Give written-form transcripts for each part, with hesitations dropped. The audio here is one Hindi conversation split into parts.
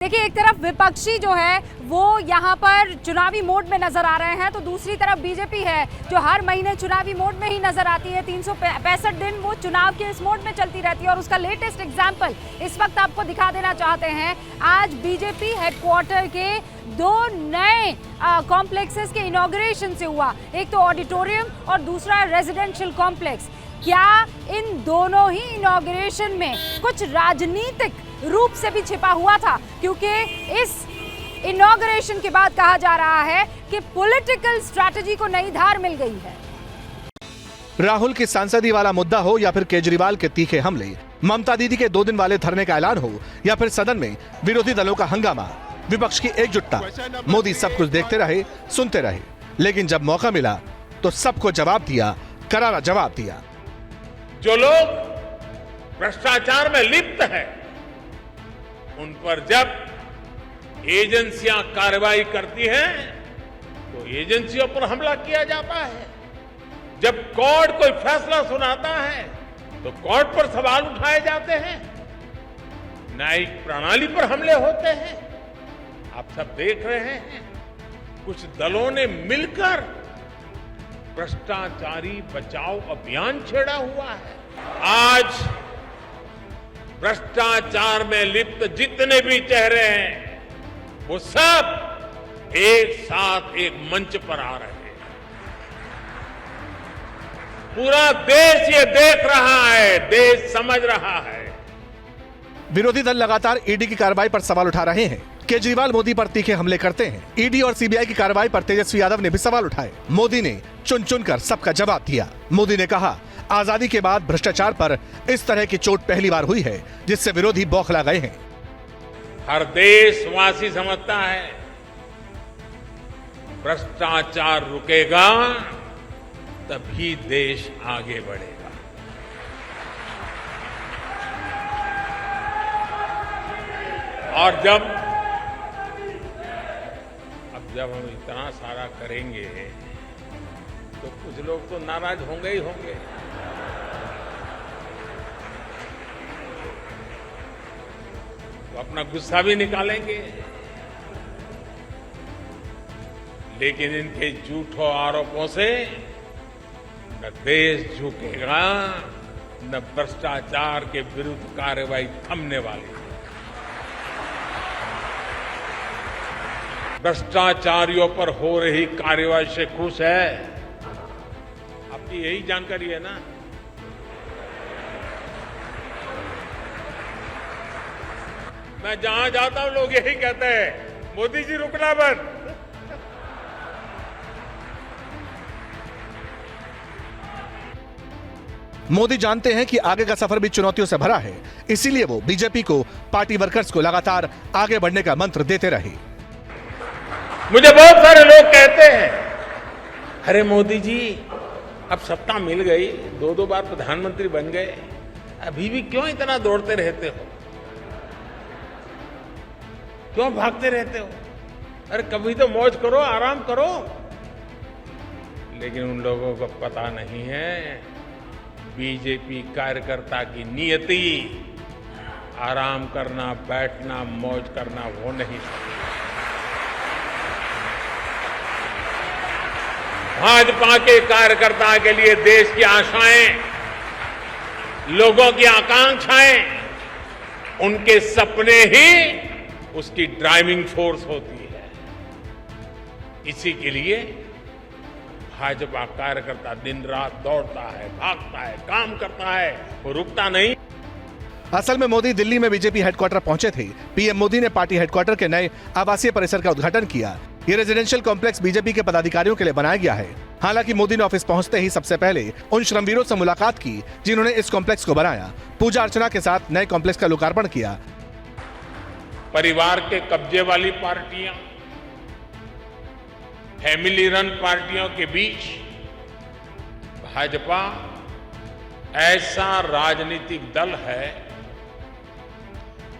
देखिए, एक तरफ विपक्षी जो है वो यहाँ पर चुनावी मोड में नजर आ रहे हैं, तो दूसरी तरफ बीजेपी है जो हर महीने चुनावी मोड में ही नजर आती है। 365 दिन वो चुनाव के इस मोड में चलती रहती है और उसका लेटेस्ट एग्जाम्पल इस वक्त आपको दिखा देना चाहते हैं। आज बीजेपी हेडक्वार्टर के दो नए कॉम्प्लेक्सेस के इनॉग्रेशन से हुआ, एक तो ऑडिटोरियम और दूसरा रेजिडेंशियल कॉम्प्लेक्स। क्या इन दोनों ही इनॉग्रेशन में कुछ राजनीतिक रूप से भी छिपा हुआ था? क्योंकि इस इनॉग्रेशन के बाद कहा जा रहा है कि पॉलिटिकल स्ट्रैटेजी को नई धार मिल गई है। राहुल के सांसदी वाला मुद्दा हो या फिर केजरीवाल के तीखे हमले, ममता दीदी के 2 दिन वाले धरने का ऐलान हो या फिर सदन में विरोधी दलों का हंगामा, विपक्ष की एकजुटता, मोदी सब कुछ देखते रहे, सुनते रहे, लेकिन जब मौका मिला तो सबको जवाब दिया, करारा जवाब दिया। जो लोग भ्रष्टाचार में लिप्त हैं, उन पर जब एजेंसियां कार्रवाई करती हैं तो एजेंसियों पर हमला किया जाता है। जब कोर्ट कोई फैसला सुनाता है तो कोर्ट पर सवाल उठाए जाते हैं, न्यायिक प्रणाली पर हमले होते हैं। आप सब देख रहे हैं, कुछ दलों ने मिलकर भ्रष्टाचारी बचाओ अभियान छेड़ा हुआ है। आज भ्रष्टाचार में लिप्त जितने भी चेहरे हैं, वो सब एक साथ एक मंच पर आ रहे हैं। पूरा देश ये देख रहा है, देश समझ रहा है। विरोधी दल लगातार ईडी की कार्रवाई पर सवाल उठा रहे हैं। केजरीवाल मोदी पर तीखे हमले करते हैं। ईडी और सीबीआई की कार्रवाई पर तेजस्वी यादव ने भी सवाल उठाए। मोदी ने चुन चुन कर सबका जवाब दिया। मोदी ने कहा, आजादी के बाद भ्रष्टाचार पर इस तरह की चोट पहली बार हुई है जिससे विरोधी बौखला गए हैं। हर देशवासी समझता है भ्रष्टाचार रुकेगा तभी देश आगे बढ़ेगा। और जब हम इतना सारा करेंगे तो कुछ लोग तो नाराज होंगे ही होंगे। तो अपना गुस्सा भी निकालेंगे, लेकिन इनके झूठों आरोपों से न देश झुकेगा, न भ्रष्टाचार के विरुद्ध कार्रवाई थमने वाली। भ्रष्टाचारियों पर हो रही कार्रवाई से खुश है? आपकी यही जानकारी है ना? मैं जहां जाता हूं लोग यही कहते हैं, मोदी जी रुकना बंद। मोदी जानते हैं कि आगे का सफर भी चुनौतियों से भरा है, इसीलिए वो बीजेपी को, पार्टी वर्कर्स को लगातार आगे बढ़ने का मंत्र देते रहे। मुझे बहुत सारे लोग कहते हैं, अरे मोदी जी अब सत्ता मिल गई, 2 बार प्रधानमंत्री बन गए, अभी भी क्यों इतना दौड़ते रहते हो, क्यों भागते रहते हो? अरे कभी तो मौज करो, आराम करो। लेकिन उन लोगों को पता नहीं है, बीजेपी कार्यकर्ता की नियति आराम करना, बैठना, मौज करना वो नहीं सकती। भाजपा के कार्यकर्ता के लिए देश की आशाएं, लोगों की आकांक्षाएं, उनके सपने ही उसकी ड्राइविंग फोर्स होती है। इसी के लिए भाजपा कार्यकर्ता दिन रात दौड़ता है, भागता है, काम करता है, वो रुकता नहीं। असल में मोदी दिल्ली में बीजेपी हेडक्वार्टर पहुंचे थे। पीएम मोदी ने पार्टी हेडक्वार्टर के नए आवासीय परिसर का उद्घाटन किया। ये रेजिडेंशियल कॉम्प्लेक्स बीजेपी के पदाधिकारियों के लिए बनाया गया है। हालांकि मोदी ने ऑफिस पहुंचते ही सबसे पहले उन श्रमवीरों से मुलाकात की जिन्होंने इस कॉम्प्लेक्स को बनाया। पूजा अर्चना के साथ नए कॉम्प्लेक्स का लोकार्पण किया। परिवार के कब्जे वाली पार्टियां, फैमिली रन पार्टियों के बीच भाजपा ऐसा राजनीतिक दल है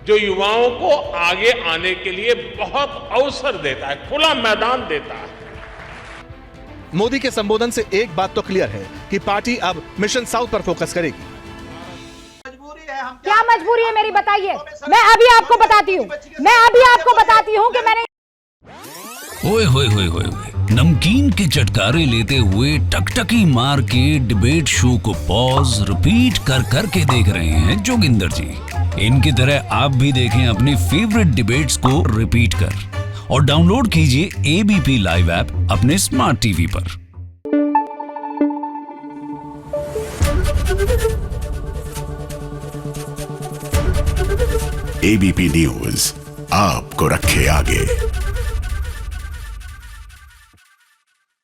जो युवाओं को आगे आने के लिए बहुत अवसर देता है, खुला मैदान देता है। मोदी के संबोधन से एक बात तो क्लियर है कि पार्टी अब मिशन साउथ पर फोकस करेगी। क्या क्या मजबूरी है मेरी, बताइए। मैं अभी आपको बताती हूँ कि मैंने ओए होए होए होए होए, नमकीन के चटकारे लेते हुए टकटकी मार के डिबेट शो को पॉज रिपीट कर कर के देख रहे हैं जोगिंदर जी। इनकी तरह आप भी देखें अपनी फेवरेट डिबेट्स को रिपीट कर और डाउनलोड कीजिए एबीपी लाइव ऐप अपने स्मार्ट टीवी पर। एबीपी न्यूज आपको रखे आगे।